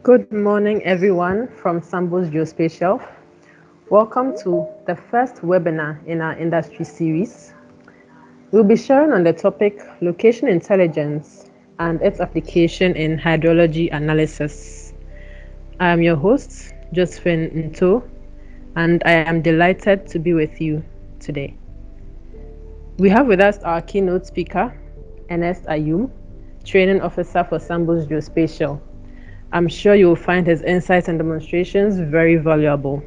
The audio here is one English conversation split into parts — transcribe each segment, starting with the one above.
Good morning, everyone from Sambus Geospatial. Welcome to the first webinar in our industry series. We'll be sharing on the topic location intelligence and its application in hydrology analysis. I am your host, Josephine Nto, and I am delighted to be with you today. We have with us our keynote speaker, Ernest Ayum, Training Officer for Sambus Geospatial. I'm sure you will find his insights and demonstrations very valuable.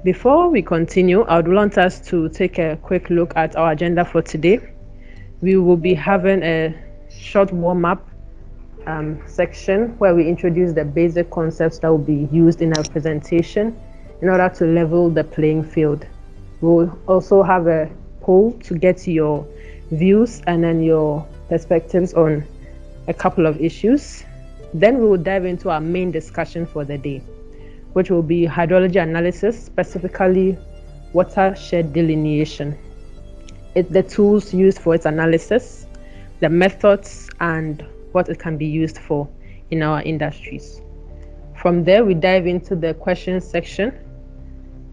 Before we continue, I would want us to take a quick look at our agenda for today. We will be having a short warm-up section where we introduce the basic concepts that will be used in our presentation in order to level the playing field. We'll also have a poll to get your views and then your perspectives on a couple of issues. Then we will dive into our main discussion for the day, which will be hydrology analysis, specifically watershed delineation. The tools used for its analysis, the methods, and what it can be used for in our industries. From there, we dive into the questions section.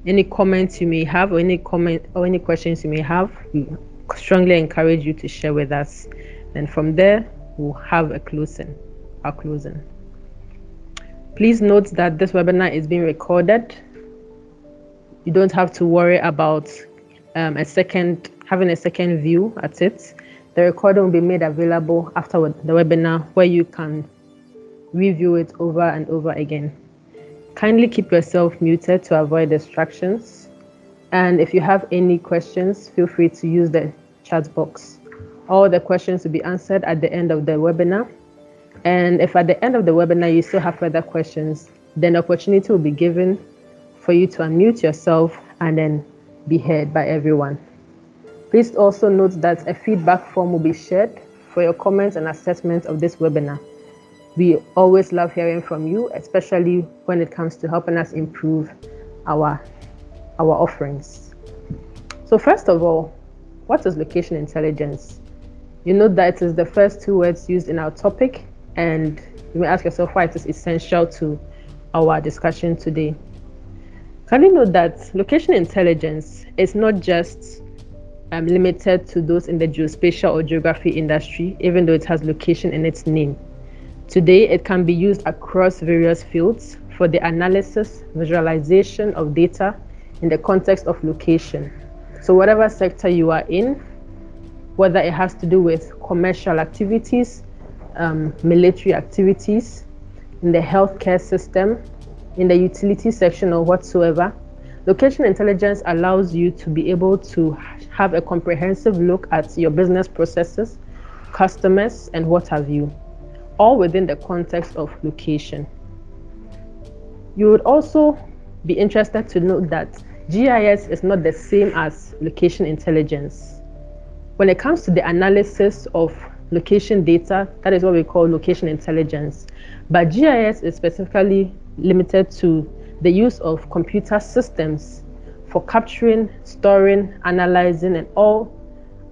Any comments you may have, or any questions you may have, we strongly encourage you to share with us. And from there, we'll have our closing. Please note that this webinar is being recorded. You don't have to worry about having a second view at it. The recording will be made available after the webinar where you can review it over and over again. Kindly keep yourself muted to avoid distractions. And if you have any questions, feel free to use the chat box. All the questions will be answered at the end of the webinar. And if at the end of the webinar you still have further questions, then the opportunity will be given for you to unmute yourself and then be heard by everyone. Please also note that a feedback form will be shared for your comments and assessments of this webinar. We always love hearing from you, especially when it comes to helping us improve our offerings. So first of all, what is location intelligence? You know that it is the first two words used in our topic, and you may ask yourself why it is essential to our discussion today. Can you know that location intelligence is not just limited to those in the geospatial or geography industry, even though it has location in its name? Today, it can be used across various fields for the analysis, visualization of data in the context of location. So whatever sector you are in, whether it has to do with commercial activities, military activities, in the healthcare system, in the utility section or whatsoever, location intelligence allows you to be able to have a comprehensive look at your business processes, customers, and what have you, all within the context of location. You would also be interested to note that GIS is not the same as location intelligence. When it comes to the analysis of location data, that is what we call location intelligence. But GIS is specifically limited to the use of computer systems for capturing, storing, analyzing,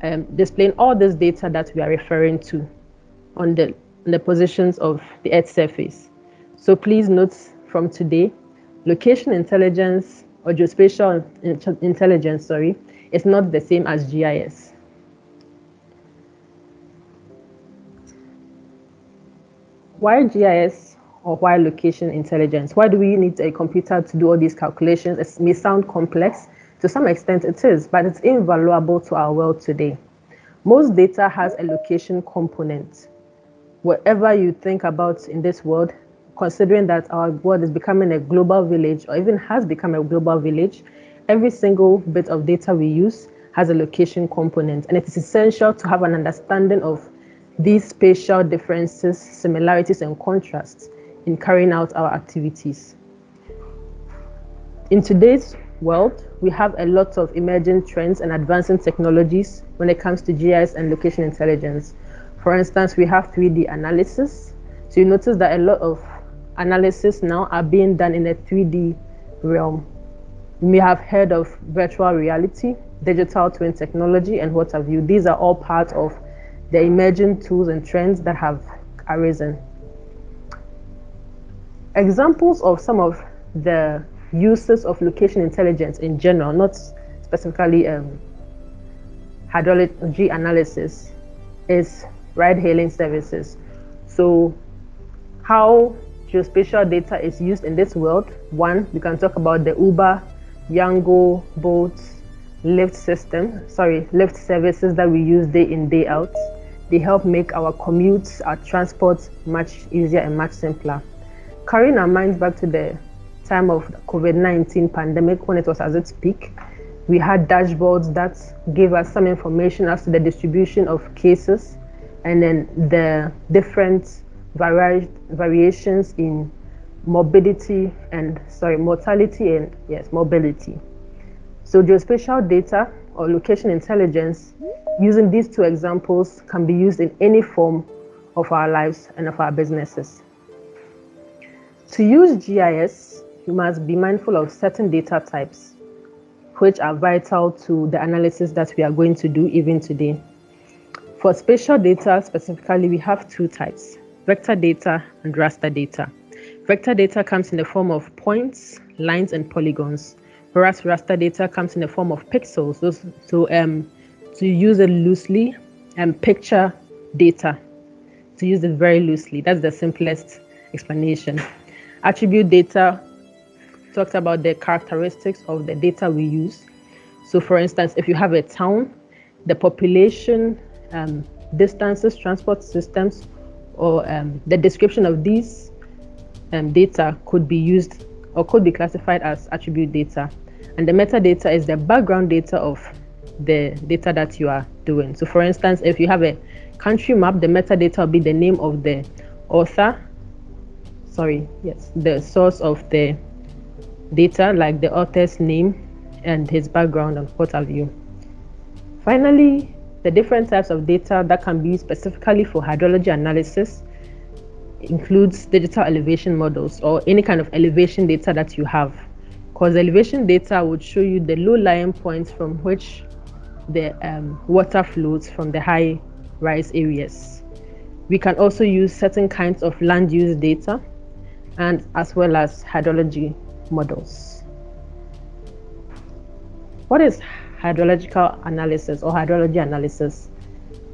and displaying all this data that we are referring to on the positions of the Earth's surface. So please note from today, location intelligence or geospatial intelligence, is not the same as GIS. Why GIS or why location intelligence? Why do we need a computer to do all these calculations? It may sound complex. To some extent it is, but it's invaluable to our world today. Most data has a location component. Whatever you think about in this world, considering that our world is becoming a global village or even has become a global village, every single bit of data we use has a location component. And it is essential to have an understanding of these spatial differences, similarities, and contrasts in carrying out our activities. In today's world, we have a lot of emerging trends and advancing technologies when it comes to GIS and location intelligence. For instance, we have 3D analysis. So you notice that a lot of analysis now are being done in a 3D realm. You may have heard of virtual reality, digital twin technology, and what have you. These are all part of the emerging tools and trends that have arisen. Examples of some of the uses of location intelligence in general, not specifically hydrology analysis, is ride-hailing services. So how geospatial data is used in this world. One, we can talk about the Uber, Yango, Bolt, Lyft services that we use day in, day out. They help make our commutes, our transport much easier and much simpler. Carrying our minds back to the time of the COVID-19 pandemic, when it was at its peak, we had dashboards that gave us some information as to the distribution of cases and then the different variations in mortality and mobility. So geospatial data or location intelligence, using these two examples, can be used in any form of our lives and of our businesses. To use GIS, you must be mindful of certain data types which are vital to the analysis that we are going to do even today. For spatial data specifically, we have two types: vector data and raster data. Vector data comes in the form of points, lines, and polygons, whereas raster data comes in the form of pixels. To use it loosely, picture data. To use it very loosely, that's the simplest explanation. Attribute data talks about the characteristics of the data we use. So for instance, if you have a town, the population, distances, transport systems, or the description of these data could be used or could be classified as attribute data. And the metadata is the background data of the data that you are doing. So for instance, if you have a country map, the metadata will be the name of the author, the source of the data, like the author's name and his background and what have you. Finally, the different types of data that can be used specifically for hydrology analysis includes digital elevation models or any kind of elevation data that you have, because elevation data would show you the low-lying points from which the water flows from the high rise areas. We can also use certain kinds of land use data and as well as hydrology models. What is hydrological analysis or hydrology analysis?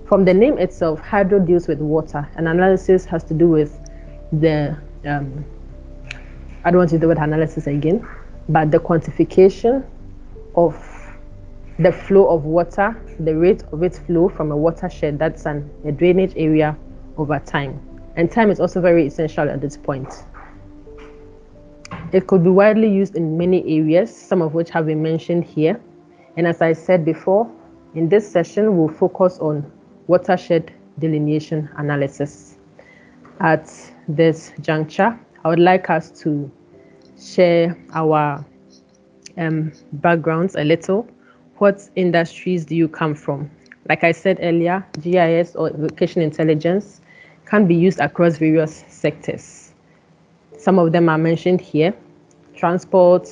From the name itself, hydro deals with water, and analysis has to do with the I don't want to do with analysis again, but the quantification of the flow of water, the rate of its flow from a watershed, that's a drainage area, over time. And time is also very essential at this point. It could be widely used in many areas, some of which have been mentioned here. And as I said before, in this session, we'll focus on watershed delineation analysis. At this juncture, I would like us to share our backgrounds a little. What industries do you come from? Like I said earlier, GIS or location intelligence can be used across various sectors. Some of them are mentioned here: transport,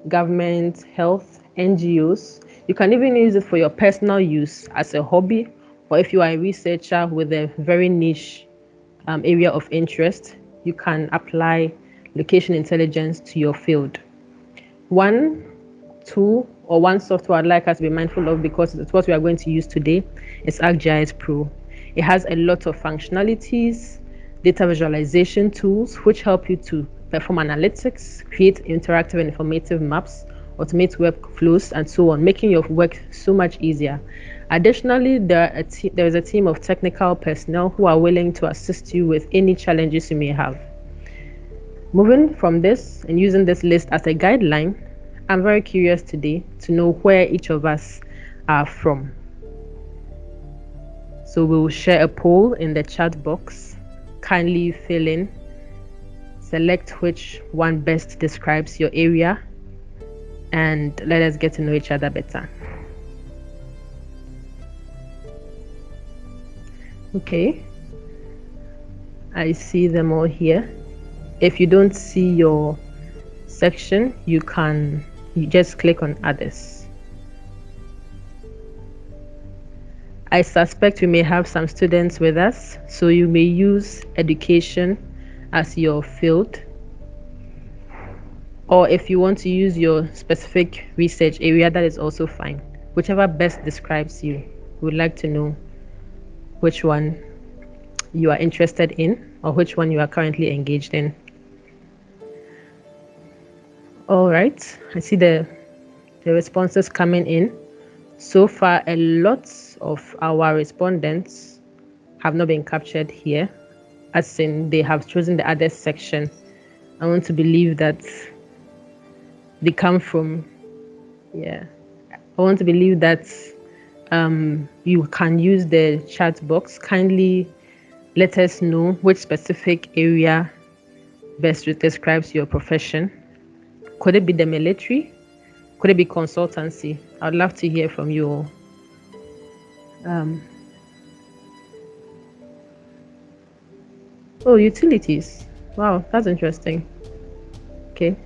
government, health, NGOs. You can even use it for your personal use as a hobby, or if you are a researcher with a very niche area of interest, you can apply location intelligence to your field. One tool or one software I'd like us to be mindful of, because it's what we are going to use today, is ArcGIS Pro. It has a lot of functionalities, data visualization tools, which help you to perform analytics, create interactive and informative maps, automate workflows, and so on, making your work so much easier. Additionally, there is a team of technical personnel who are willing to assist you with any challenges you may have. Moving from this and using this list as a guideline, I'm very curious today to know where each of us are from. So we'll share a poll in the chat box. Kindly fill in, select which one best describes your area, and let us get to know each other better. Okay, I see them all here. If you don't see your section, you just click on others. I suspect we may have some students with us, so you may use education as your field. Or if you want to use your specific research area, that is also fine. Whichever best describes you. We would like to know which one you are interested in or which one you are currently engaged in. All right, I see the responses coming in. So far, a lot of our respondents have not been captured here, as in they have chosen the other section. I want to believe that they come from, yeah. I want to believe that you can use the chat box. Kindly let us know which specific area best describes your profession. Could it be the military? Could it be consultancy? I'd love to hear from you all. Oh, utilities. Wow, that's interesting. Okay.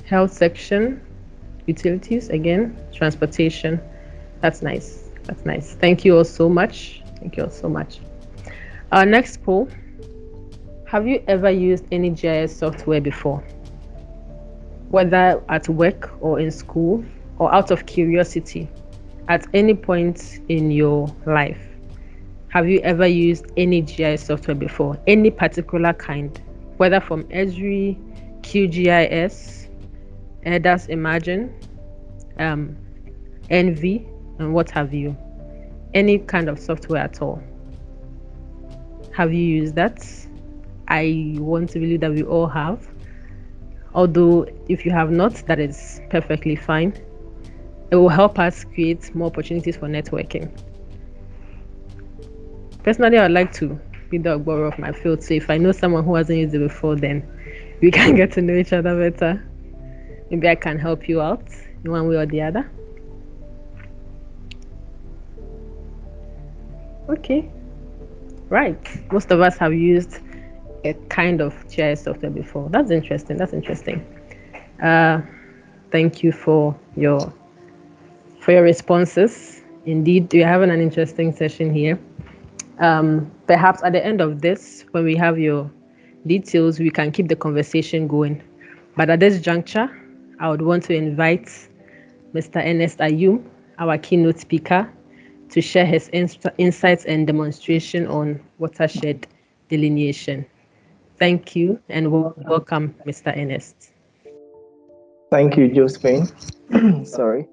Health section, utilities again, transportation. That's nice. That's nice. Thank you all so much. Thank you all so much. Our next poll. Have you ever used any GIS software before? Whether at work or in school or out of curiosity, at any point in your life, have you ever used any GIS software before? Any particular kind, whether from Esri, QGIS, EDAS Imagine, Envy, and what have you? Any kind of software at all. Have you used that? I want to believe that we all have. Although, if you have not, that is perfectly fine. It will help us create more opportunities for networking. Personally, I would like to be the Ogboro of my field. So if I know someone who hasn't used it before, then we can get to know each other better. Maybe I can help you out in one way or the other. Okay. Right. Most of us have used a kind of GIS software before. That's interesting. That's interesting. Thank you for your responses. Indeed, we're having an interesting session here. Perhaps at the end of this, when we have your details, we can keep the conversation going. But at this juncture, I would want to invite Mr. Ernest Ayum, our keynote speaker, to share his insights and demonstration on watershed delineation. Thank you and welcome, Mr. Ernest. Thank you, Josephine. Sorry.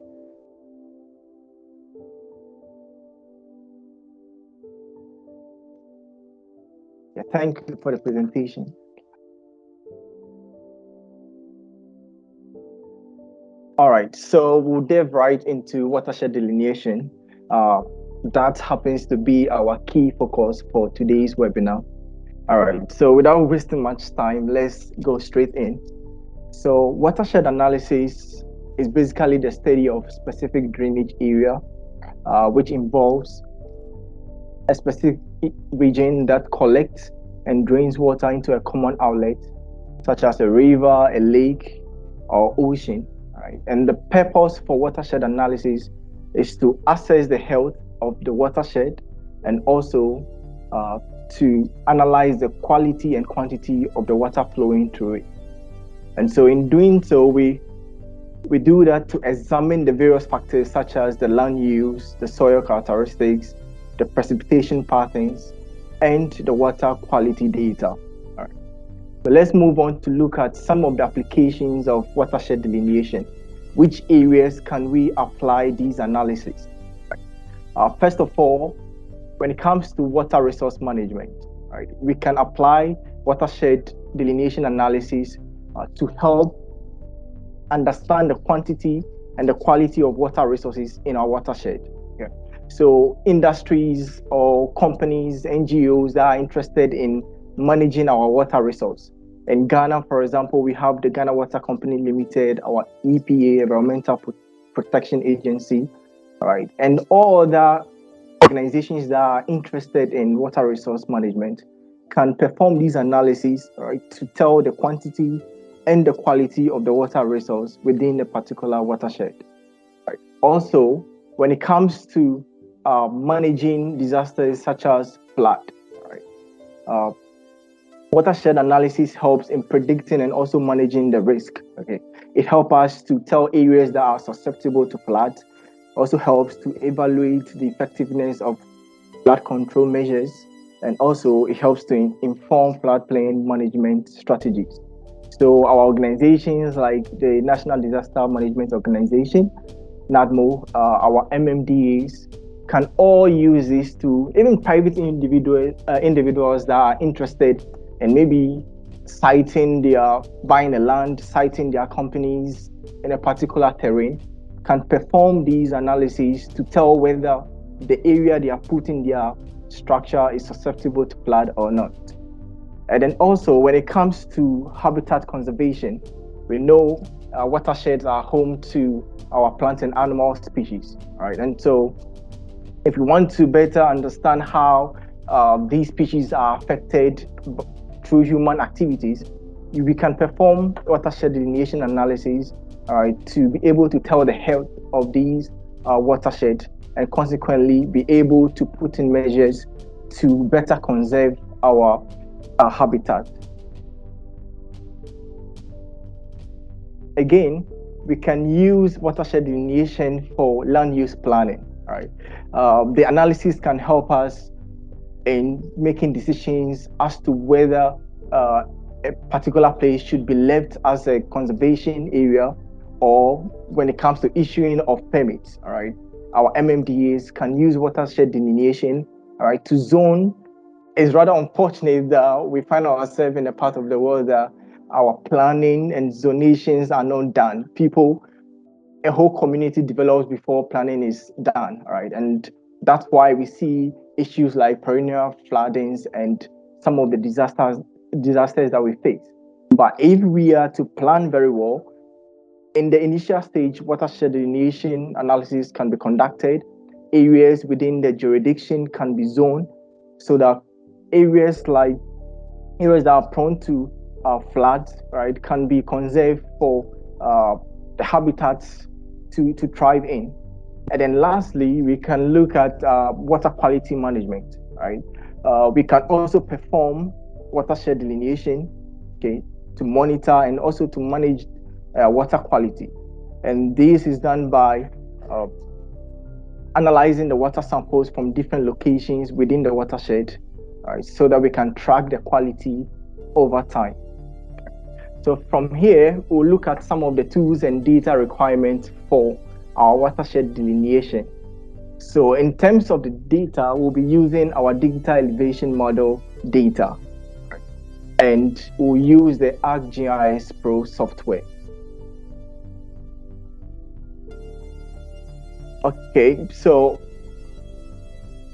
Yeah, thank you for the presentation. All right, so we'll dive right into watershed delineation. That happens to be our key focus for today's webinar. All right, so without wasting much time, let's go straight in. So watershed analysis is basically the study of specific drainage area, which involves a specific region that collects and drains water into a common outlet, such as a river, a lake, or ocean. Right? And the purpose for watershed analysis is to assess the health of the watershed and also to analyze the quality and quantity of the water flowing through it. And so in doing so, we do that to examine the various factors such as the land use, the soil characteristics, the precipitation patterns, and the water quality data. All right. So let's move on to look at some of the applications of watershed delineation. Which areas can we apply these analyses? First of all, when it comes to water resource management, right, we can apply watershed delineation analysis to help understand the quantity and the quality of water resources in our watershed. Yeah. So industries or companies, NGOs that are interested in managing our water resource. In Ghana, for example, we have the Ghana Water Company Limited, our EPA, Environmental Protection Agency, right, and all other organizations that are interested in water resource management can perform these analyses, right, to tell the quantity and the quality of the water resource within a particular watershed. Right. Also, when it comes to managing disasters such as flood, right, Watershed analysis helps in predicting and also managing the risk. Okay, it helps us to tell areas that are susceptible to flood. Also helps to evaluate the effectiveness of flood control measures, and also it helps to inform floodplain management strategies. So our organizations like the National Disaster Management Organization, NADMO, our MMDAs, can all use this to even private individuals that are interested in maybe siting their buying a land, siting their companies in a particular terrain, can perform these analyses to tell whether the area they are putting their structure is susceptible to flood or not. And then also when it comes to habitat conservation, we know watersheds are home to our plant and animal species, right? And so if you want to better understand how these species are affected through human activities, we can perform watershed delineation analysis to be able to tell the health of these watersheds, and consequently be able to put in measures to better conserve our habitat. Again, we can use watershed delineation for land use planning. Right? The analysis can help us in making decisions as to whether a particular place should be left as a conservation area, or when it comes to issuing of permits. All right, our MMDAs can use watershed delineation, all right, to zone. It's rather unfortunate that we find ourselves in a part of the world that our planning and zonations are not done. A whole community develops before planning is done, right? And that's why we see issues like perennial floodings and some of the disasters that we face. But if we are to plan very well, in the initial stage, watershed delineation analysis can be conducted. Areas within the jurisdiction can be zoned so that areas that are prone to floods, right, can be conserved for the habitats to thrive in. And then lastly, we can look at water quality management, right? We can also perform watershed delineation, okay, to monitor and also to manage water quality. And this is done by analyzing the water samples from different locations within the watershed, right, so that we can track the quality over time. So from here, we'll look at some of the tools and data requirements for our watershed delineation. So in terms of the data, we'll be using our digital elevation model data, and we'll use the ArcGIS Pro software. Okay, so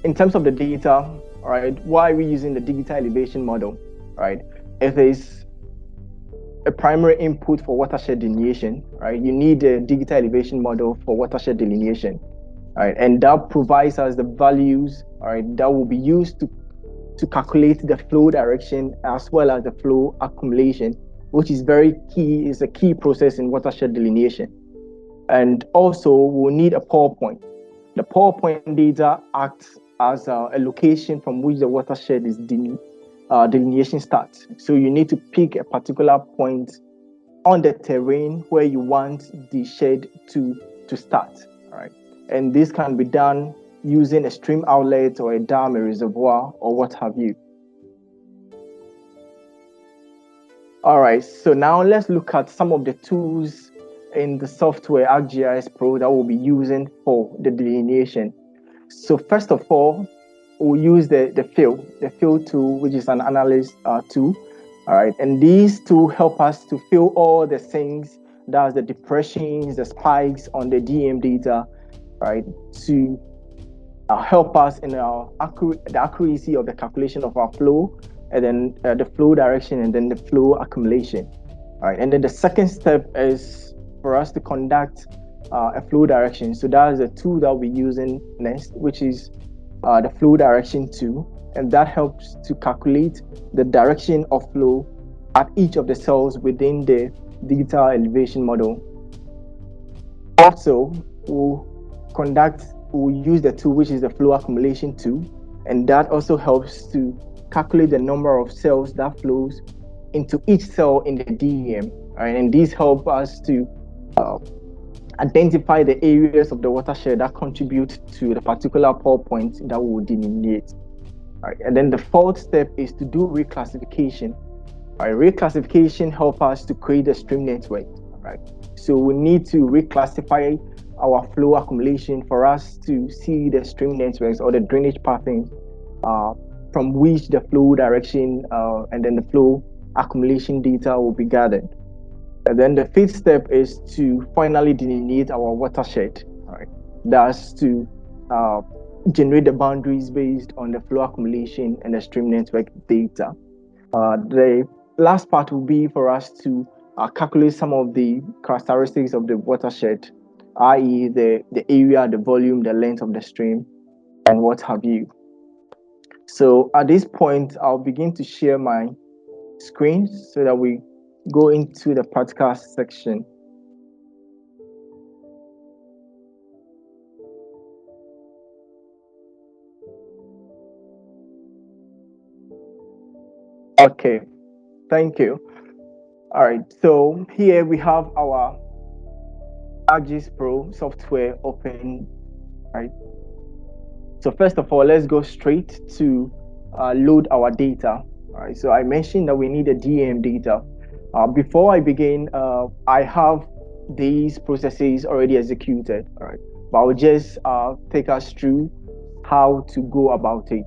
in terms of the data, right, why are we using the digital elevation model, right? It is a primary input for watershed delineation, right? You need a digital elevation model for watershed delineation, right? And that provides us the values, right, that will be used to calculate the flow direction as well as the flow accumulation, which is very key, is a key process in watershed delineation. And also we'll need a PowerPoint. The PowerPoint data acts as a location from which the watershed is delineation starts. So you need to pick a particular point on the terrain where you want the shed to start, right? And this can be done using a stream outlet or a dam, a reservoir, or what have you. All right, so now let's look at some of the tools in the software ArcGIS Pro that we'll be using for the delineation. So first of all, we'll use the fill tool, which is an analyst tool. All right, and these two help us to fill all the things, that's the depressions, the spikes on the DM data, right, to help us in the accuracy of the calculation of our flow, and then the flow direction, and then the flow accumulation. All right, and then the second step is for us to conduct a flow direction. So that is the tool that we'll be using next, which is the flow direction tool, and that helps to calculate the direction of flow at each of the cells within the digital elevation model. Also, we'll use the tool which is the flow accumulation tool, and that also helps to calculate the number of cells that flows into each cell in the DEM. Right? And these help us to identify the areas of the watershed that contribute to the particular pore point that we will delineate. Right? And then the fourth step is to do reclassification. Right? Reclassification helps us to create a stream network. Right? So we need to reclassify our flow accumulation for us to see the stream networks or the drainage patterns from which the flow direction and then the flow accumulation data will be gathered. And then the fifth step is to finally delineate our watershed. Right? That's to generate the boundaries based on the flow accumulation and the stream network data. The last part will be for us to calculate some of the characteristics of the watershed, i.e. the area, the volume, the length of the stream, and what have you. So at this point, I'll begin to share my screen so that we go into the practical section. Okay, thank you. All right, so here we have our ArcGIS Pro software open, right? So first of all, let's go straight to load our data. All right, so I mentioned that we need a DEM data. Before I begin, I have these processes already executed, all right? But I'll just take us through how to go about it.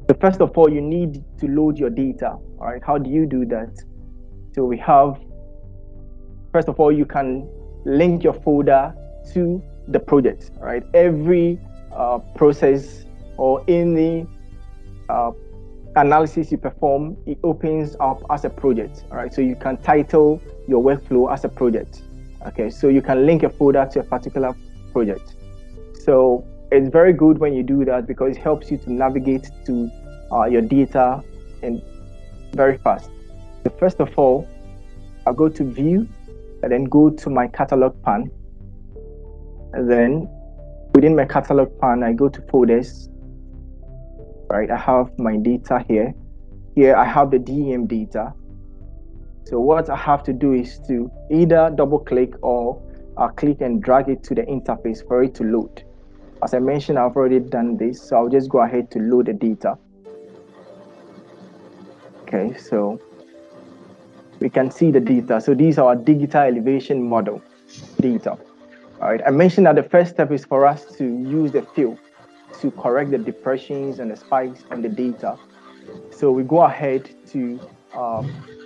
So first of all, you need to load your data, all right? How do you do that? So we have, first of all, you can link your folder to the project, right? Every process or any analysis you perform, it opens up as a project, all right? So you can title your workflow as a project, okay? So you can link a folder to a particular project. So it's very good when you do that because it helps you to navigate to your data and very fast. So first of all, I'll go to view and then go to my catalog pan. And then within my catalog pan, I go to folders. Right, I have my data here. Here I have the DEM data. So what I have to do is to either double click or click and drag it to the interface for it to load. As I mentioned, I've already done this, so I'll just go ahead to load the data. Okay, so we can see the data. So these are our digital elevation model data. All right, I mentioned that the first step is for us to use the fill to correct the depressions and the spikes on the data. So we go ahead to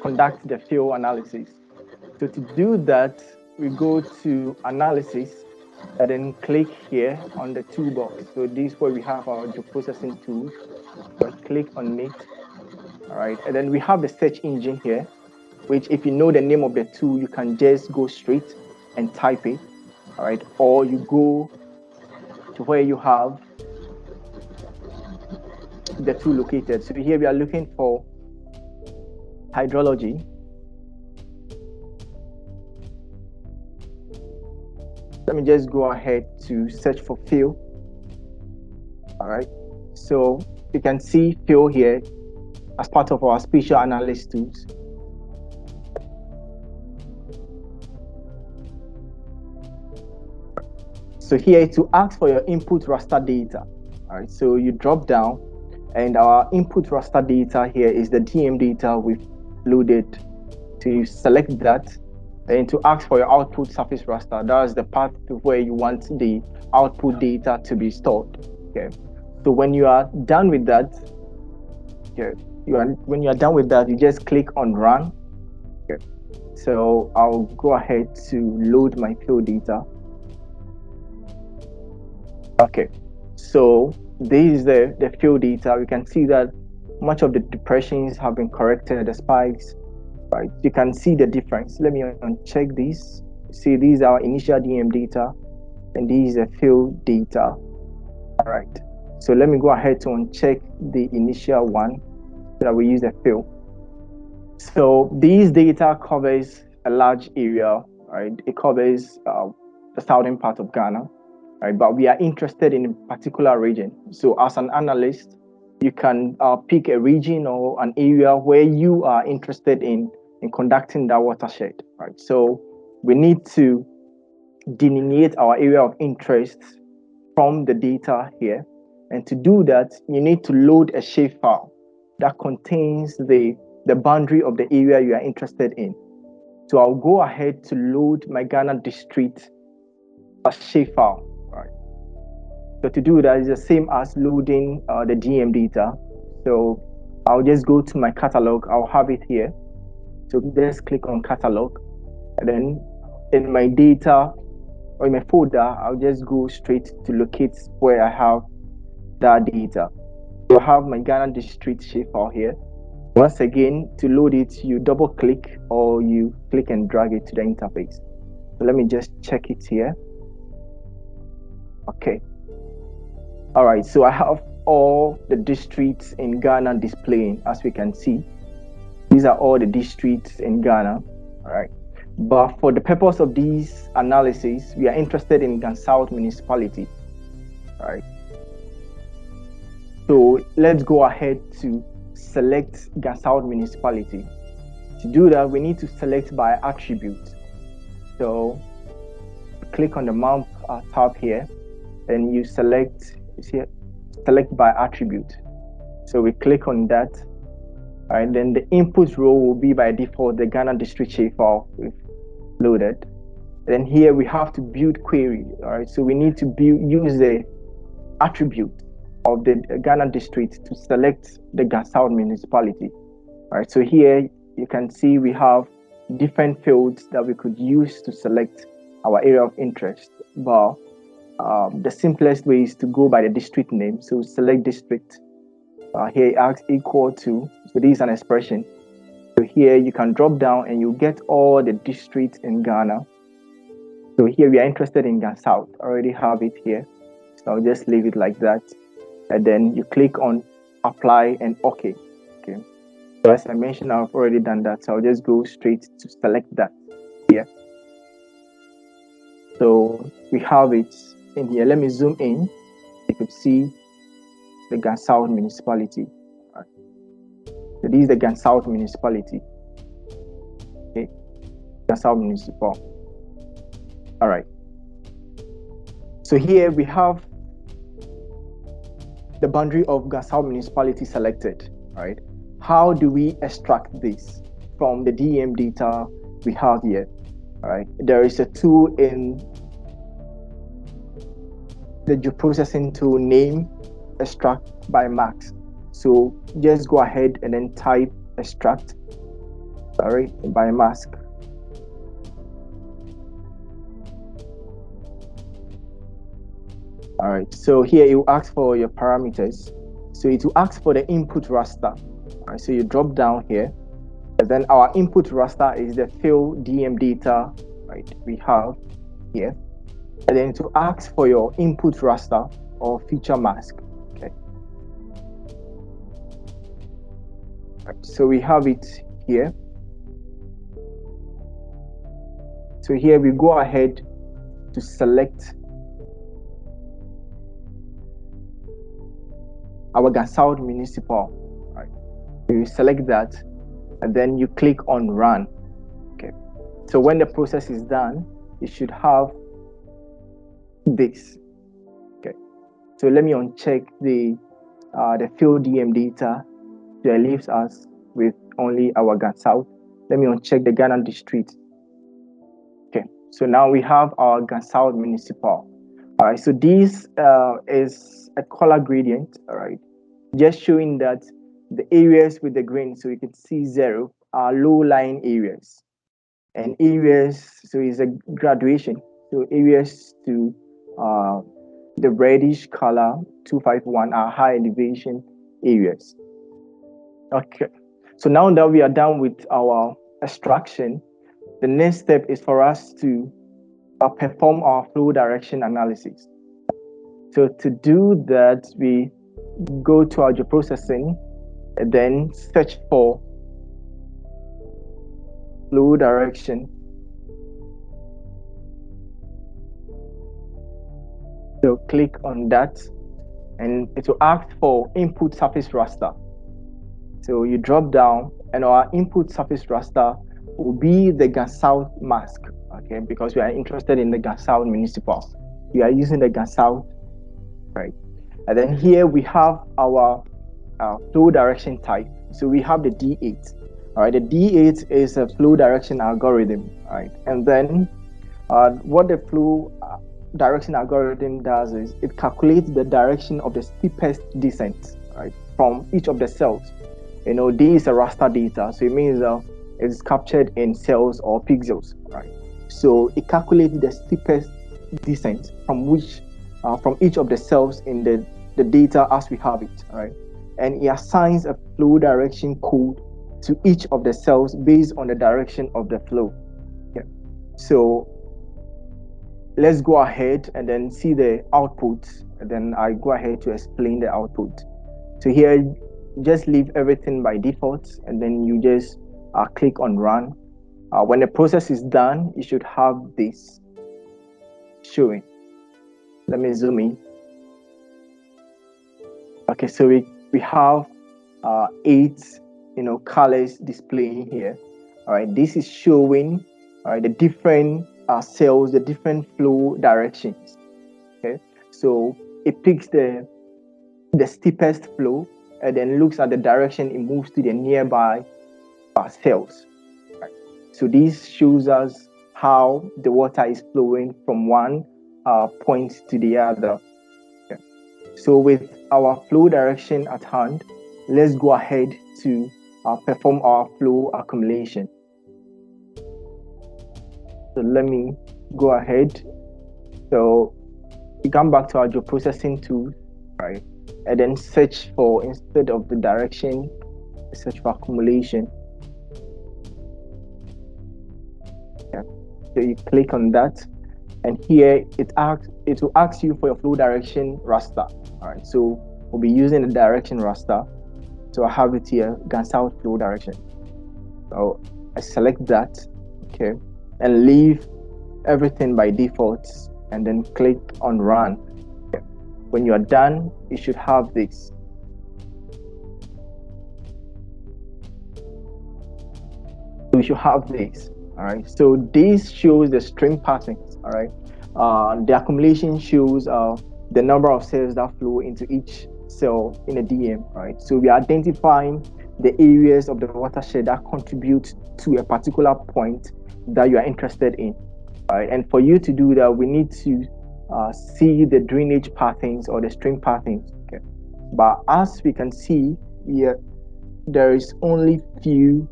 conduct the fill analysis. So to do that, we go to analysis and then click here on the toolbox. So this is where we have our processing tools. So click on it. All right, and then we have the search engine here, which if you know the name of the tool, you can just go straight and type it. All right, or you go to where you have the tool located. So here we are looking for hydrology. Let me just go ahead to search for fill. All right, so you can see fill here as part of our spatial analysis tools. So here to ask for your input raster data. All right, so you drop down and our input raster data here is the DEM data we've loaded. So you select that and to ask for your output surface raster, that's the path to where you want the output data to be stored. Okay, so when you are done with that, when you are done with that, you just click on run. Okay, so I'll go ahead to load my fill data. Okay, so this is the fill data. We can see that much of the depressions have been corrected, the spikes, right? You can see the difference. Let me uncheck this. See, these are initial DEM data, and these are fill data. All right, so let me go ahead to uncheck the initial one so that we use the fill. So these data covers a large area, right? It covers the southern part of Ghana. Right, but we are interested in a particular region. So as an analyst, you can pick a region or an area where you are interested in conducting that watershed, right? So we need to delineate our area of interest from the data here. And to do that, you need to load a shapefile that contains the boundary of the area you are interested in. So I'll go ahead to load my Ghana district as shapefile, right? So to do that is the same as loading the DM data. So I'll just go to my catalog. I'll have it here. So just click on catalog, and then in my data or in my folder, I'll just go straight to locate where I have that data. So I have my Ghana district shapefile here. Once again, to load it, you double click or you click and drag it to the interface. So let me just check it here. Okay. All right, so I have all the districts in Ghana displaying, as we can see. These are all the districts in Ghana. All right. But for the purpose of these analysis, we are interested in Gansouth municipality. All right. So let's go ahead to select Gansouth municipality. To do that, we need to select by attribute. So click on the map tab here, and you select, you see, select by attribute. So we click on that. All right, then the input row will be by default the Ghana district shapefile we've loaded. Then here we have to build query. All right, so we need to use the attribute of the Ghana district to select the Gansouth municipality. All right, so here you can see we have different fields that we could use to select our area of interest. But the simplest way is to go by the district name. So select district. Here it asks equal to, so this is an expression. So here you can drop down and you get all the districts in Ghana. So here we are interested in Gansouth. I already have it here. So I'll just leave it like that. And then you click on apply and OK. Okay. So as I mentioned, I've already done that. So I'll just go straight to select that here. So we have it in here. Let me zoom in. You could see the Gansouth municipality. Right. So this is the Gansouth municipality. Okay. Gansouth municipal. All right. So here we have the boundary of Gansouth municipality selected. Right. How do we extract this from the DM data we have here? All right. There is a tool in the geoprocessing tool name extract by max. So just go ahead and then type extract, by mask. All right, so here it will ask for your parameters. So it will ask for the input raster. All right, so you drop down here, and then our input raster is the field DM data, right? We have here, and then to ask for your input raster or feature mask. Okay. Right, so we have it here. So here we go ahead to select our Gansouth municipal. Right. So you select that, and then you click on run. Okay. So when the process is done, you should have this. Okay. So let me uncheck the field DM data. So it leaves us with only our Gansouth. Let me uncheck the Ghana district. Okay. So now we have our Gansouth municipal. All right. So this is a color gradient. All right. Just showing that the areas with the green, so you can see 0, are low-lying areas, and areas, so it's a graduation. So areas to the reddish color 251 are high elevation areas. Okay, so now that we are done with our extraction, the next step is for us to perform our flow direction analysis. So to do that, we go to our geoprocessing and then search for flow direction. So click on that. and it will ask for input surface raster. So you drop down, and our input surface raster will be the Gansouth mask, okay? Because we are interested in the Gansouth municipal. We are using the Gansouth, right? And then here we have our flow direction type. So we have the D8. All right, the D8 is a flow direction algorithm, right? And then what the flow direction algorithm does is it calculates the direction of the steepest descent, right, from each of the cells. D is a raster data, so it means it's captured in cells or pixels, right? So it calculates the steepest descent from each of the cells in the data as we have it, right? And it assigns a flow direction code to each of the cells based on the direction of the flow. Okay. So let's go ahead and then see the output, and then I go ahead to explain the output. So here, just leave everything by default, and then you just click on run. When the process is done, you should have this showing. Let me zoom in. Okay, so we have 8 colors displaying here. All right, this is showing the different cells, the different flow directions. Okay, so it picks the steepest flow and then looks at the direction it moves to the nearby cells. Right. So this shows us how the water is flowing from one point to the other. Okay. So with our flow direction at hand, let's go ahead to perform our flow accumulation. So let me go ahead. So we come back to our geoprocessing tool, right? And then search for, instead of the direction, search for accumulation. Yeah. So you click on that, and here it will ask you for your flow direction raster. All right. So we'll be using the direction raster. So I have it here, Gansouth flow direction. So I select that, okay, and leave everything by default, and then click on run. Okay. When you are done, you should have this. So you should have this. All right. So this shows the string patterns. All right. The accumulation shows the number of cells that flow into each cell in a DM. Right. So we are identifying the areas of the watershed that contribute to a particular point that you are interested in. Right. And for you to do that, we need to see the drainage patterns or the string patterns. Okay. But as we can see here, there is only few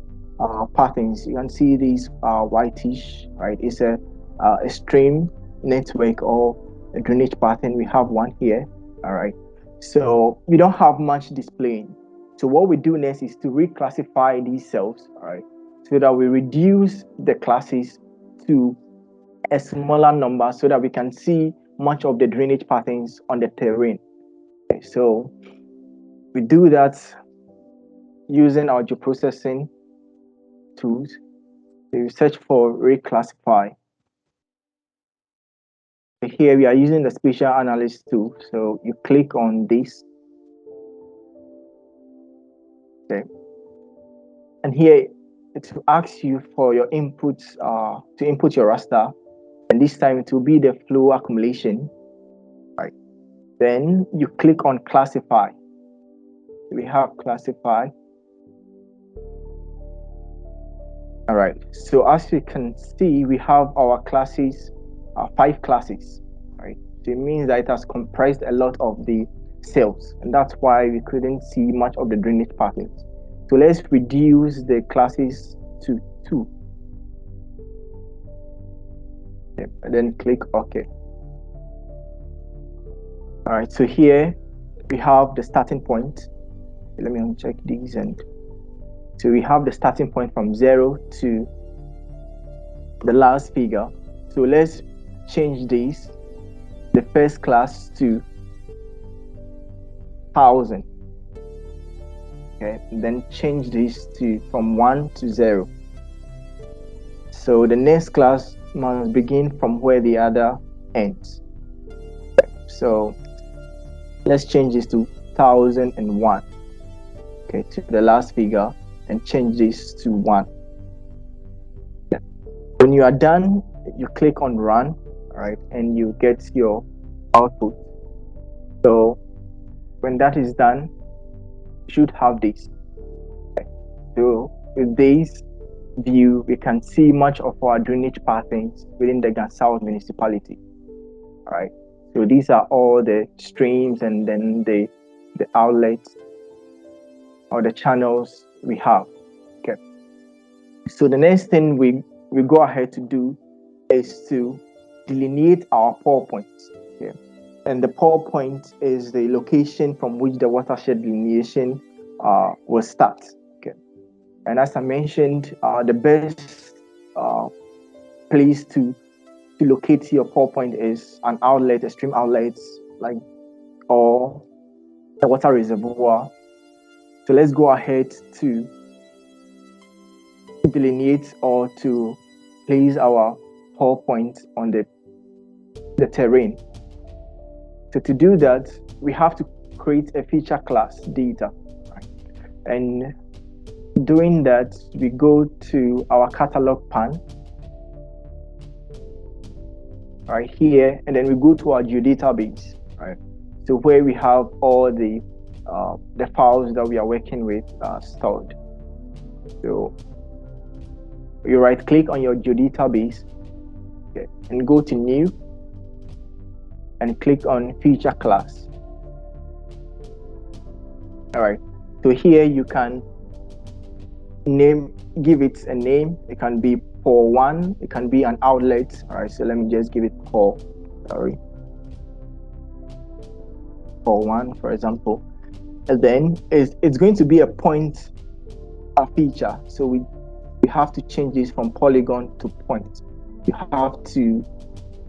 patterns. You can see these whitish, right? It's a stream network or a drainage pattern. We have one here, all right? So we don't have much displaying. So what we do next is to reclassify these cells, all right? So that we reduce the classes to a smaller number so that we can see much of the drainage patterns on the terrain. Okay, so we do that using our geoprocessing tools. So you search for reclassify. Here we are using the spatial analyst tool. So you click on this. Okay. And here it will ask you for your inputs to input your raster. And this time it will be the flow accumulation. Right. Then you click on classify. We have classify. All right. So as you can see, we have our classes, 5 classes. Right. So it means that it has comprised a lot of the cells, and that's why we couldn't see much of the drainage patterns. So let's reduce the classes to 2. Okay, and then click OK. All right. So here we have the starting point. Let me uncheck these, and so we have the starting point from 0 to the last figure. So let's change this, the first class, to 1000. Okay, and then change this to from 1 to 0. So the next class must begin from where the other ends. So Let's change this to 1001. Okay, to the last figure, and change this to 1. Yeah. When you are done, you click on run, all right, and you get your output. So when that is done, you should have this. Okay. So with this view, we can see much of our drainage patterns within the Gansao municipality. All right. So these are all the streams and then the outlets or the channels we have. Okay. So the next thing we go ahead to do is to delineate our pour points. Okay. And the pour point is the location from which the watershed delineation will start. Okay. And as I mentioned, the best place to locate your pour point is an outlet, a stream outlet, like, or a water reservoir. So let's go ahead to delineate or to place our pour point on the terrain. So to do that, we have to create a feature class data. Right? And doing that, we go to our catalog pan right here, and then we go to our geodatabase, right? So where we have all the files that we are working with stored. So you right click on your geodatabase, okay, and go to new and click on feature class. All right, so here you can give it a name. It can be pour one, it can be an outlet. All right, so let me just give it pour one, for example. And then it's going to be a point feature. So we have to change this from polygon to point. You have to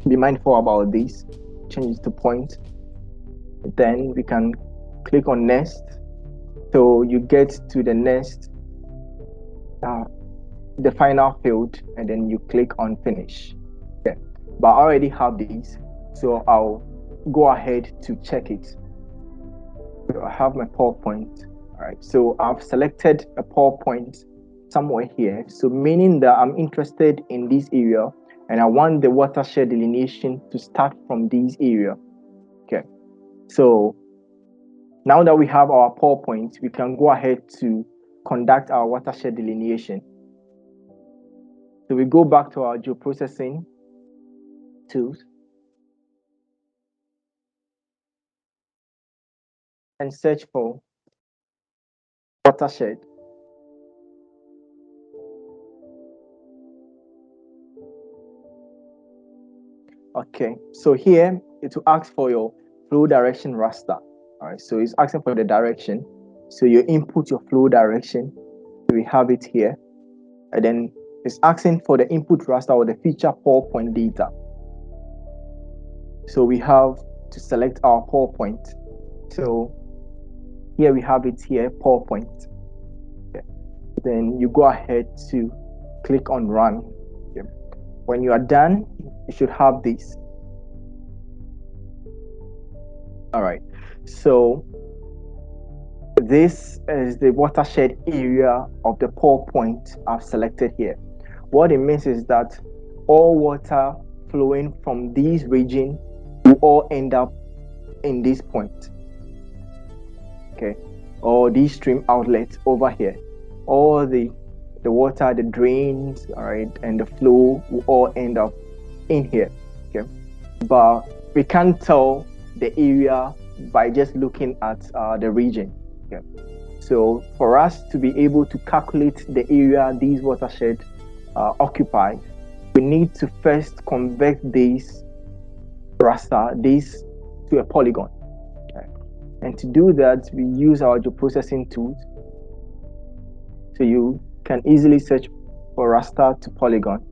be mindful about this. Change it to point. Then we can click on next. So you get to the next, the final field, and then you click on finish. Okay. But I already have these, so I'll go ahead to check it. So I have my pour point. All right. So I've selected a pour point somewhere here. So meaning that I'm interested in this area and I want the watershed delineation to start from this area. Okay. So now that we have our pour point, we can go ahead to conduct our watershed delineation. So we go back to our geoprocessing tools and search for watershed. Okay, so here it will ask for your flow direction raster. All right, so it's asking for the direction. So you input your flow direction. We have it here. And then it's asking for the input raster or the feature pour point data. So we have to select our pour point. So here we have it here, pour point. Okay. Then you go ahead to click on run. Okay. When you are done, you should have this. All right, so this is the watershed area of the pour point I've selected here. What it means is that all water flowing from this region will all end up in this point. Okay, or these stream outlets over here. All the water, the drains, all right, and the flow will all end up in here. Okay, but we can't tell the area by just looking at the region. Okay. So for us to be able to calculate the area these watershed occupy, we need to first convert this raster, this to a polygon. Okay. And to do that, we use our geoprocessing tools. So you can easily search for raster to polygon.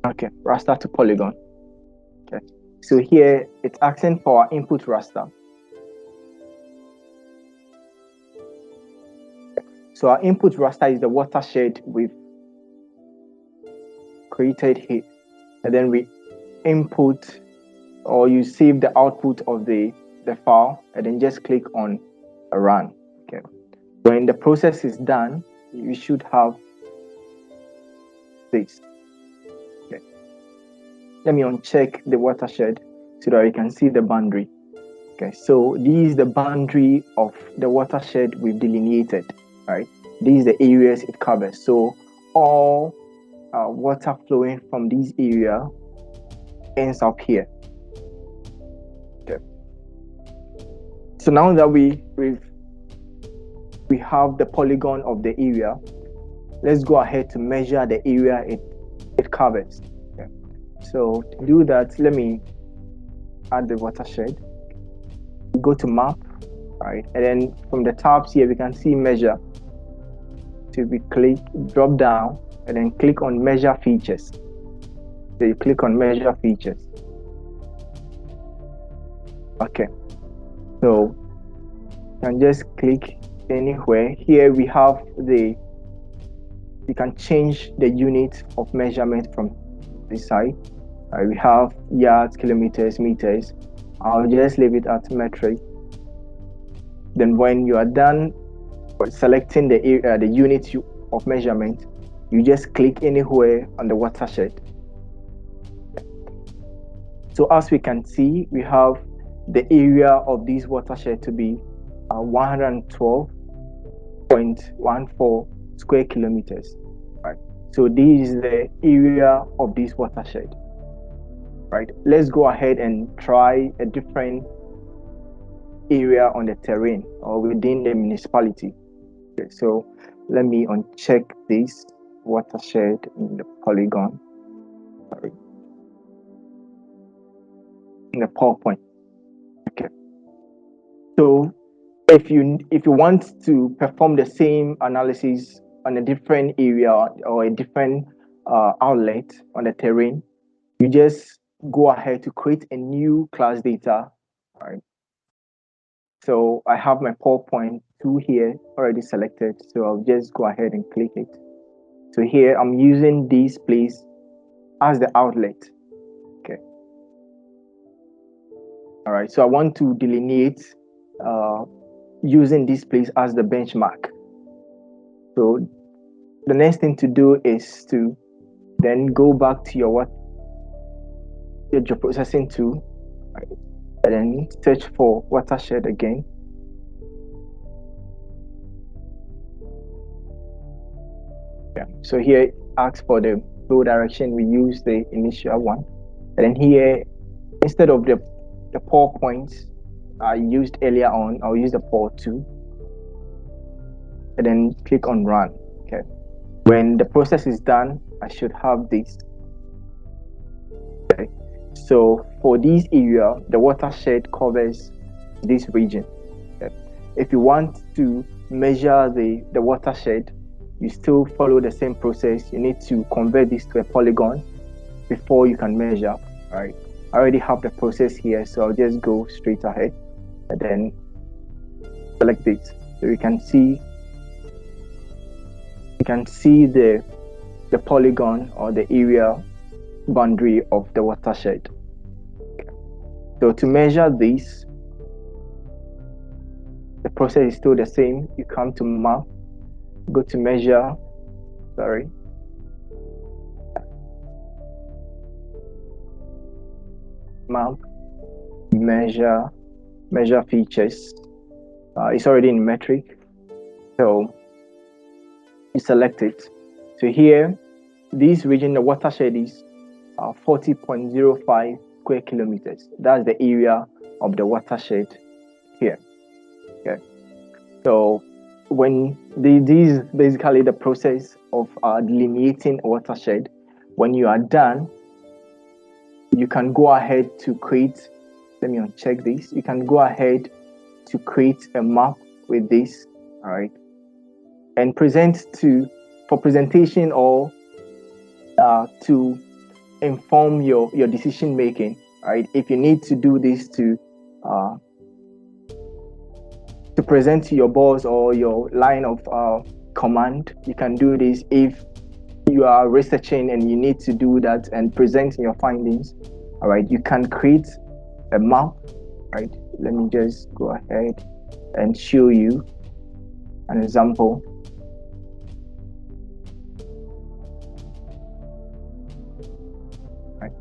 Okay, raster to polygon. Okay, so here it's asking for our input raster. So our input raster is the watershed we've created here, and then we input, or you save the output of the file, and then just click on run. Okay. When the process is done, you should have this. Okay. Let me uncheck the watershed so that you can see the boundary. Okay, so this is the boundary of the watershed we've delineated, right? These are the areas it covers. So all water flowing from this area ends up here. Okay. So now that we have the polygon of the area, let's go ahead to measure the area it covers. Okay. So to do that, let me add the watershed. Go to map, right? And then from the tabs here, we can see measure. So we click, drop down, and then click on measure features. So you click on measure features. Okay. So you can just click anywhere. Here we have you can change the unit of measurement from this side. We have yards, kilometers, meters. I'll just leave it at metric. Then when you are done selecting the unit of measurement, you just click anywhere on the watershed. So as we can see, we have the area of this watershed to be 112.14 square kilometers. Right. So this is the area of this watershed. Right. Let's go ahead and try a different area on the terrain or within the municipality. Okay, so let me uncheck this watershed in the polygon. Sorry. In the PowerPoint. Okay. So if you want to perform the same analysis on a different area or a different outlet on the terrain, you just go ahead to create a new class data. All right. So I have my PowerPoint 2 here already selected. So I'll just go ahead and click it. So here I'm using this place as the outlet. Okay. All right. So I want to delineate using this place as the benchmark. So the next thing to do is to then go back to your processing tool, right, and then search for watershed again. Yeah. So here it asks for the flow direction. We use the initial one, and then here instead of the PowerPoints I used earlier on, I'll use the Power 2, and then click on run. Okay. When the process is done, I should have this. Okay. So for this area, the watershed covers this region. Okay. If you want to measure the watershed, you still follow the same process. You need to convert this to a polygon before you can measure. Right. I already have the process here, so I'll just go straight ahead and then select this. So you can see the polygon or the area boundary of the watershed. Okay. So to measure this, the process is still the same. You come to map, go to measure, map, measure features. It's already in metric, so you select it. So here, this region, the watershed is 40.05 square kilometers. That's the area of the watershed here. Okay. So when this is basically the process of delineating a watershed. When you are done, you can go ahead to create. Let me uncheck this. You can go ahead to create a map with this. All right. And present for presentation or to inform your decision making, right? If you need to do this to present to your boss or your line of command, you can do this. If you are researching and you need to do that and presenting your findings, all right, you can create a map, right? Let me just go ahead and show you an example. Right.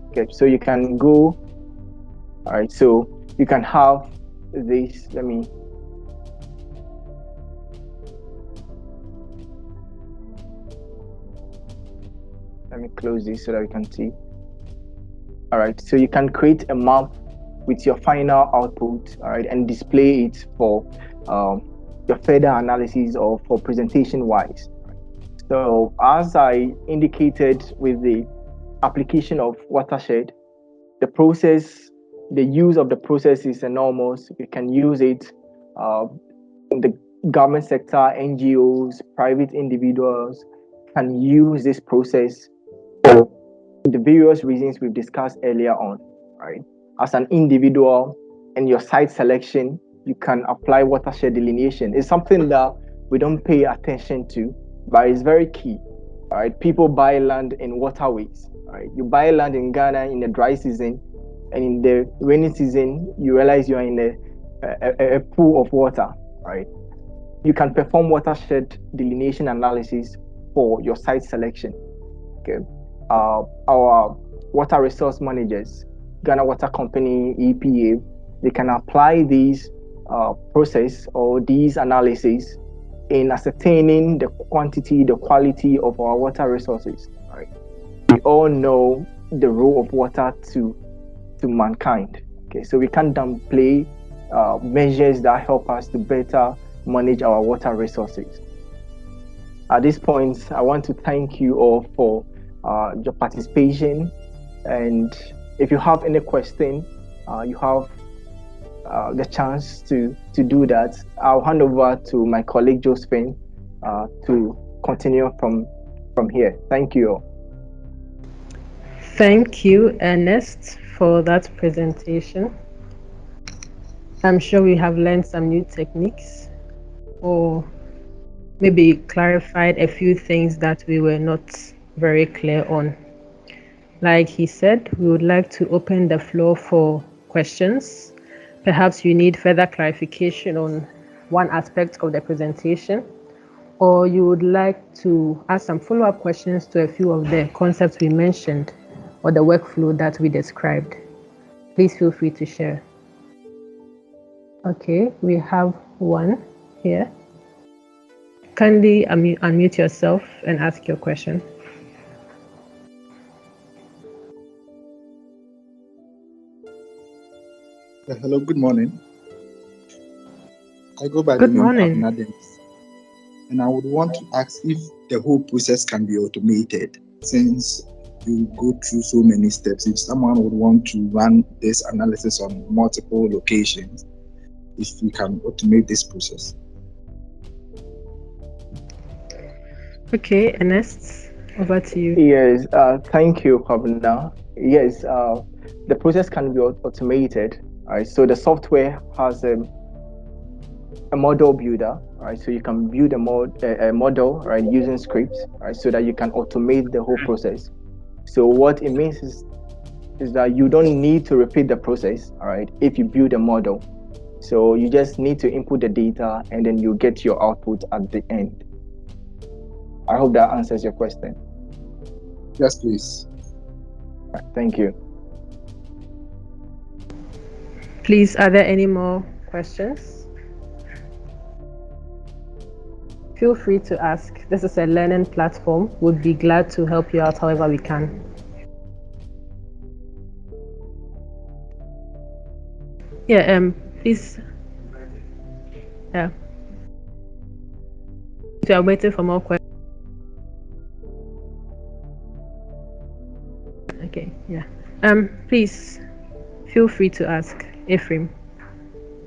Okay, so you can go, all right, so you can have this, let me close this so that we can see. All right, so you can create a map with your final output, all right, and display it for your further analysis or for presentation wise. So as I indicated with the application of Watershed, the process, the use of the process is enormous. You can use it in the government sector, NGOs, private individuals can use this process for the various reasons we've discussed earlier on, right? As an individual and your site selection, you can apply watershed delineation. It's something that we don't pay attention to, but it's very key. All right, people buy land in waterways. All right, you buy land in Ghana in the dry season, and in the rainy season, you realize you are in a pool of water. Right, you can perform watershed delineation analysis for your site selection. Okay, our water resource managers, Ghana Water Company, EPA, they can apply these process or these analyses in ascertaining the quantity, the quality of our water resources. Right? We all know the role of water to mankind. Okay, so we can't downplay measures that help us to better manage our water resources. At this point, I want to thank you all for your participation. And if you have any question, you have the chance to do that. I'll hand over to my colleague Josephine to continue from here. Thank you all. Thank you, Ernest, for that presentation. I'm sure we have learned some new techniques or maybe clarified a few things that we were not very clear on. Like he said, we would like to open the floor for questions. Perhaps you need further clarification on one aspect of the presentation, or you would like to ask some follow-up questions to a few of the concepts we mentioned or the workflow that we described. Please feel free to share. Okay, we have one here. Kindly unmute yourself and ask your question. Hello, good morning. I go by Good the name morning. of Nadens, and I would want to ask if the whole process can be automated, since you go through so many steps. If someone would want to run this analysis on multiple locations, if we can automate this process. Okay, Ernest, over to you. Yes, thank you, Pavna. Yes, the process can be automated. Right, so the software has a model builder, right? So you can build a model, right, using scripts, right, so that you can automate the whole process. So what it means is that you don't need to repeat the process, all right, if you build a model. So you just need to input the data and then you get your output at the end. I hope that answers your question. Yes, please. Right, thank you. Please, are there any more questions? Feel free to ask. This is a learning platform. We'd be glad to help you out however we can. Yeah, please. Yeah. We are waiting for more questions. Okay, yeah. Please feel free to ask Ephraim.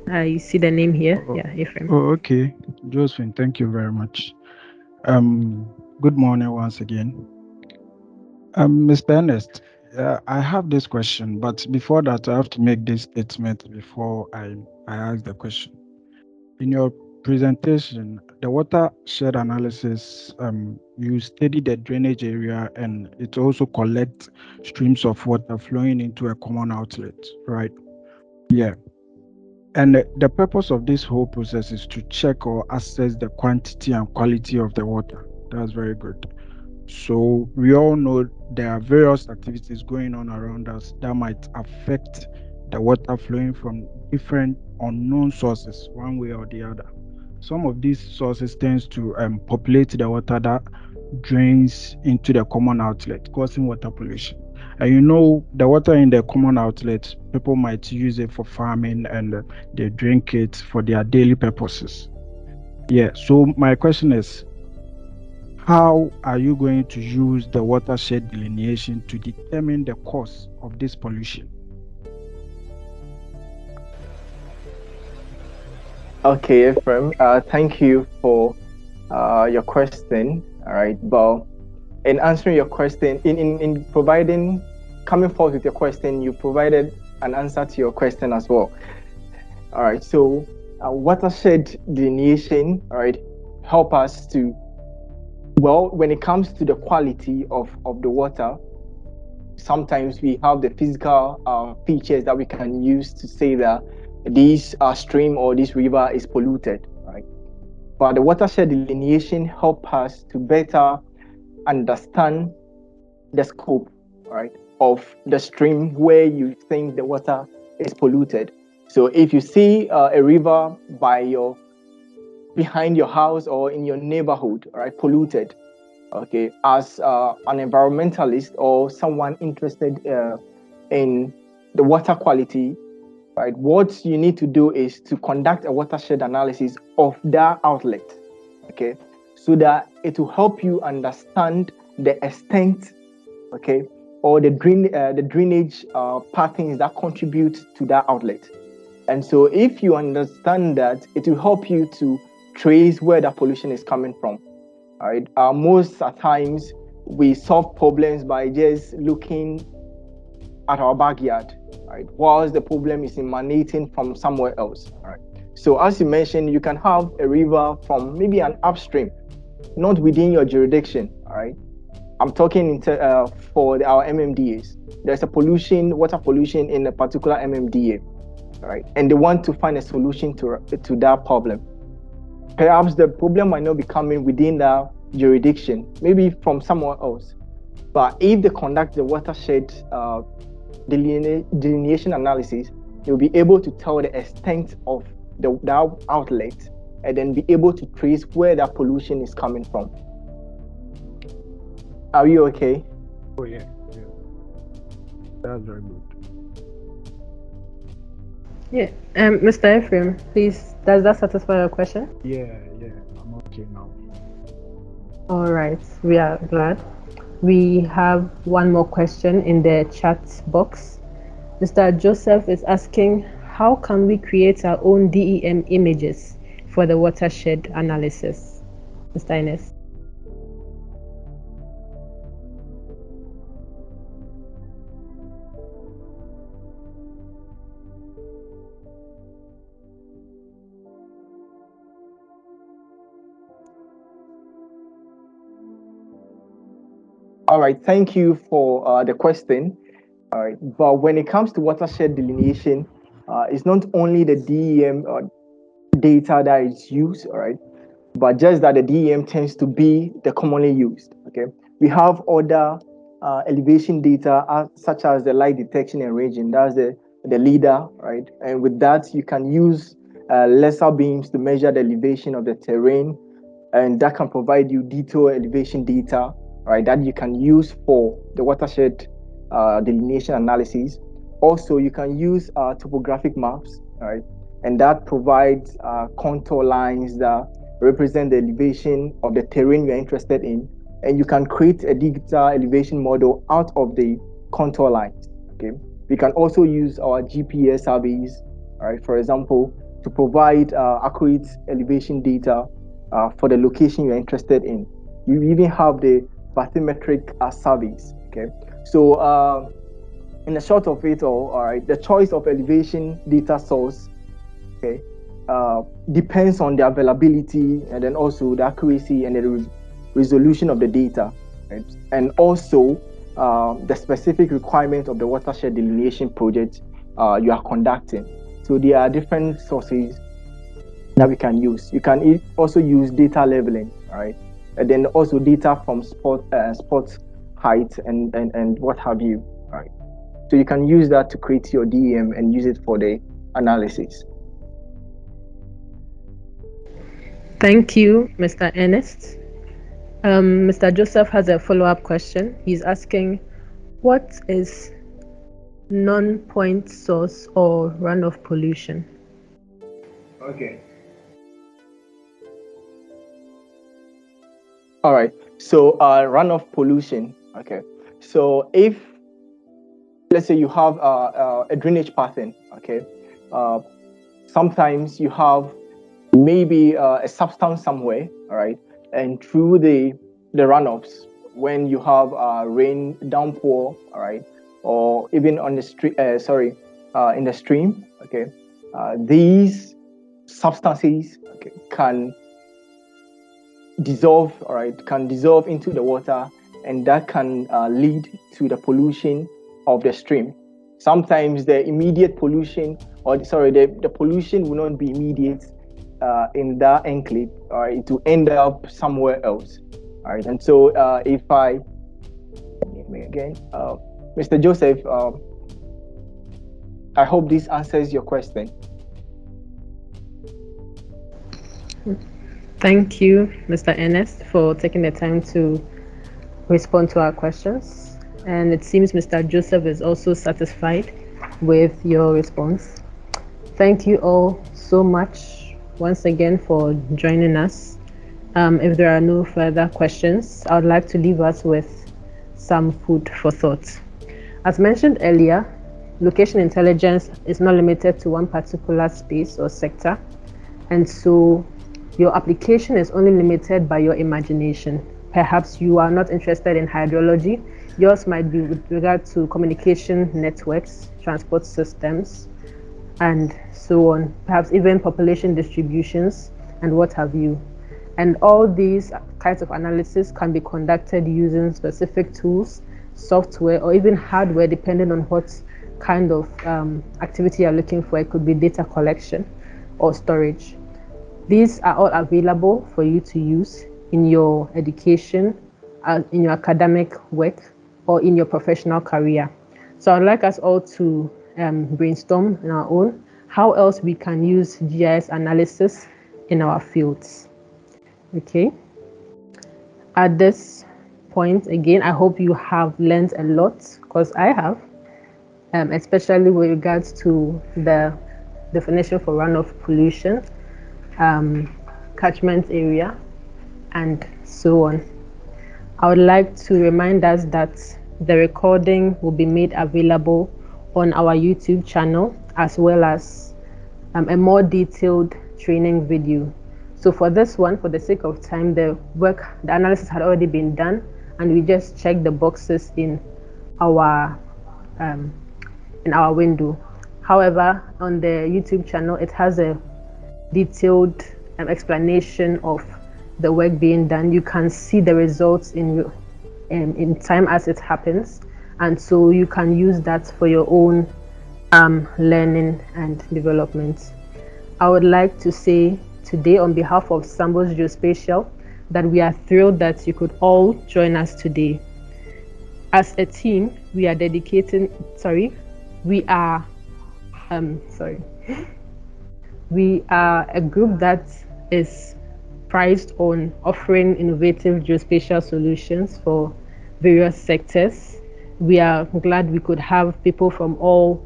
You see the name here. Yeah, Ephraim. Oh, okay. Josephine, thank you very much. Good morning once again. Mr. Ernest, I have this question, but before that, I have to make this statement before I ask the question. In your presentation, the watershed analysis, you study the drainage area and it also collects streams of water flowing into a common outlet, right? Yeah. And the purpose of this whole process is to check or assess the quantity and quality of the water. That's very good. So we all know there are various activities going on around us that might affect the water flowing from different unknown sources, one way or the other. Some of these sources tends to populate the water that drains into the common outlet, causing water pollution. And you know, the water in the common outlet, people might use it for farming and they drink it for their daily purposes. Yeah. So my question is, how are you going to use the watershed delineation to determine the cause of this pollution? Okay, Ephraim. Thank you for your question. All right, but in answering your question, in providing, coming forth with your question, you provided an answer to your question as well. All right, so watershed delineation, all right, help us to, well, when it comes to the quality of the water, sometimes we have the physical features that we can use to say that this stream or this river is polluted, right? But the watershed delineation help us to better understand the scope, right, of the stream where you think the water is polluted. So if you see a river behind your house or in your neighborhood, right, polluted, okay, as an environmentalist or someone interested in the water quality, right, what you need to do is to conduct a watershed analysis of that outlet, okay, so that it will help you understand the extent, okay, or the drainage patterns that contribute to that outlet. And so if you understand that, it will help you to trace where that pollution is coming from. All right. Most times we solve problems by just looking at our backyard, right? Whilst the problem is emanating from somewhere else. All right. So as you mentioned, you can have a river from maybe an upstream, not within your jurisdiction. All right. I'm talking for our MMDAs. There's a water pollution in a particular MMDA, right? And they want to find a solution to that problem. Perhaps the problem might not be coming within that jurisdiction, maybe from somewhere else. But if they conduct the watershed delineation analysis, they'll be able to tell the extent of that outlet and then be able to trace where that pollution is coming from. Are you okay? Oh, yeah. That's very good. Yeah. Mr. Ephraim, please, does that satisfy your question? Yeah, I'm okay now. All right, we are glad. We have one more question in the chat box. Mr. Joseph is asking, how can we create our own DEM images for the watershed analysis? Mr. Ines. All right, thank you for the question. All right, but when it comes to watershed delineation, it's not only the DEM data that is used, all right, but just that the DEM tends to be the commonly used. Okay, we have other elevation data such as the light detection and ranging. That's the leader, right? And with that, you can use lesser beams to measure the elevation of the terrain, and that can provide you detailed elevation data, right, that you can use for the watershed delineation analysis. Also, you can use topographic maps, right, and that provides contour lines that represent the elevation of the terrain you're interested in, and you can create a digital elevation model out of the contour lines. Okay, we can also use our GPS surveys, right, for example, to provide accurate elevation data for the location you're interested in. We even have the bathymetric surveys. Okay, so in the short of it all right, the choice of elevation data source, okay, depends on the availability and then also the accuracy and the resolution of the data, right? And also the specific requirement of the watershed delineation project you are conducting. So there are different sources that we can use. You can also use data leveling, right? And then also data from spot height and what have you, right? So you can use that to create your DEM and use it for the analysis. Thank you, Mr. Ernest. Mr. Joseph has a follow-up question. He's asking, what is non-point source or runoff pollution? Okay. All right. So runoff pollution. Okay. So if, let's say, you have a drainage pattern, okay, sometimes you have maybe a substance somewhere, all right, and through the runoffs, when you have rain downpour, all right, or even on the street, in the stream, okay, these substances, okay, can dissolve, all right, can dissolve into the water, and that can lead to the pollution of the stream. Sometimes the immediate pollution, the pollution will not be immediate in that enclave, all right, to end up somewhere else, all right. And so if I, again, Mr. Joseph, I hope this answers your question. Thank you, Mr. Ernest, for taking the time to respond to our questions. And it seems Mr. Joseph is also satisfied with your response. Thank you all so much once again for joining us. If there are no further questions, I would like to leave us with some food for thought. As mentioned earlier, location intelligence is not limited to one particular space or sector, and so your application is only limited by your imagination. Perhaps you are not interested in hydrology. Yours might be with regard to communication networks, transport systems, and so on. Perhaps even population distributions and what have you. And all these kinds of analysis can be conducted using specific tools, software, or even hardware, depending on what kind of activity you're looking for. It could be data collection or storage. These are all available for you to use in your education, in your academic work, or in your professional career. So I'd like us all to brainstorm on our own how else we can use GIS analysis in our fields. Okay. At this point, again, I hope you have learned a lot, because I have, especially with regards to the definition for runoff pollution, catchment area, and so on. I would like to remind us that the recording will be made available on our YouTube channel, as well as a more detailed training video. So for this one, for the sake of time, the analysis had already been done, and we just checked the boxes in our window. However, on the YouTube channel, it has a detailed explanation of the work being done. You can see the results in time as it happens, and so you can use that for your own learning and development. I would like to say today, on behalf of Sambus Geospatial, that we are thrilled that you could all join us today. As a team, we are we are a group that is prized on offering innovative geospatial solutions for various sectors. We are glad we could have people from all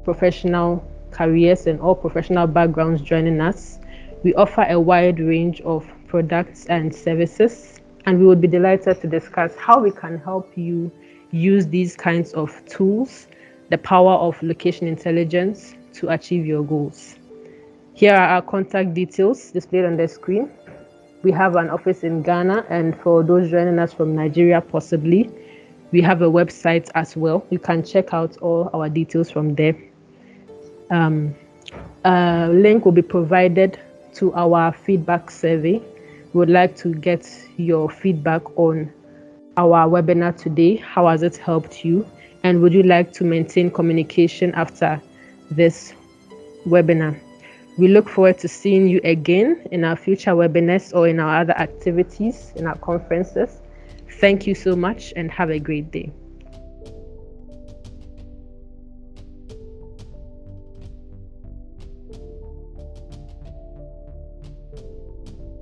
professional careers and all professional backgrounds joining us. We offer a wide range of products and services, and we would be delighted to discuss how we can help you use these kinds of tools, the power of location intelligence, to achieve your goals. Here are our contact details displayed on the screen. We have an office in Ghana, and for those joining us from Nigeria, possibly, we have a website as well. You can check out all our details from there. A link will be provided to our feedback survey. We would like to get your feedback on our webinar today. How has it helped you? And would you like to maintain communication after this webinar? We look forward to seeing you again in our future webinars or in our other activities, in our conferences. Thank you so much and have a great day.